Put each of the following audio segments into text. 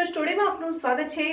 News ટુડેમાં આપનું સ્વાગત છે।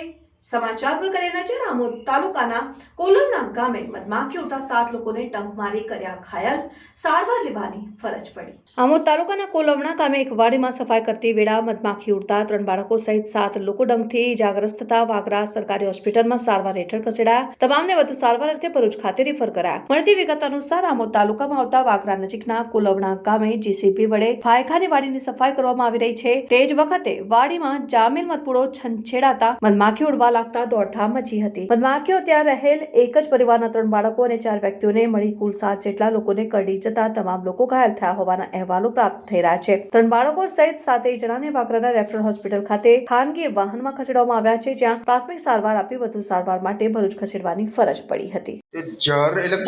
સમાચાર પર કરીએ નજર। આમોદ તાલુકાના કોલમના ગામે મધમાખી ઉડતા 7 લોકોને ટંક મારી કર્યા ઘાયલ, સારવાર લેવાની ફરજ પડી। આમોદ તાલુકાના કોલમના ગામે એક વાડીમાં સફાઈ કરતી વેળા મધમાખી ઉડતા 3 બાળકો સહિત 7 લોકો ડંખથી ઇજાગ્રસ્ત થતા વાગરા સરકારી હોસ્પિટલમાં સારવાર હેઠળ ખસેડાયા। તમામને વધુ સારવાર અર્થે ભરૂચ ખાતે રિફર કરાયા। મળતી વિગત અનુસાર આમોદ તાલુકામાં આવતા વાગરા નજીકના કોલવણા ગામે જેસીબી વડે ભાયખાની વાડીની સફાઈ કરવામાં આવી રહી છે। તે જ વખતે વાડીમાં જામેલ મધપૂડો છંછેડાતા મધમાખી ઉડવા લાગતા દોડધામ મચી હતી। મધમાખીઓ ત્યાં રહેલ એક જ પરિવારના 3 બાળકો અને 4 વ્યક્તિઓને મળી કુલ 7 જેટલા લોકોને કરડી જતા તમામ લોકો ઘાયલ થયા હોવાના અહેવાલો પ્રાપ્ત થઈ રહ્યા છે। 3 બાળકો સહિત 7 જણાને વાગરાના રેફરલ હોસ્પિટલ ખાતે ખાનગી વાહનમાં ખસેડવામાં આવ્યા છે, જ્યાં પ્રાથમિક સારવાર આપી વધુ સારવાર માટે ભરૂચ ખસેડવાની ફરજ પડી હતી। જર એટલે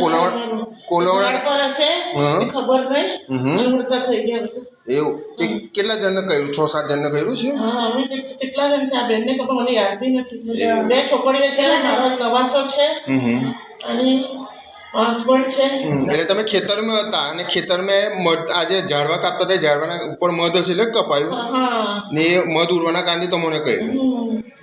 કોલોવણા હશે ખબર નહીં ઉડતા થઈ ગયા એવું કેટલા જણને કર્યું? 6-7 જણને કર્યું છે? હા, અમે કેટલા જણ છે? આ બેનને ખબર, મને યાદ બી નથી। 2 છોકરીઓ છે, મારો નવાસો છે અને હસબન્ડ છે। એટલે તમે ખેતરમાં હતા અને ખેતરમાં આજે ઝાડવા કાપતા હતા, ઝાડવાના ઉપર મધ હશે એટલે કપાયું ને એ મધ ઉડવાના કારણે તમને કહ્યું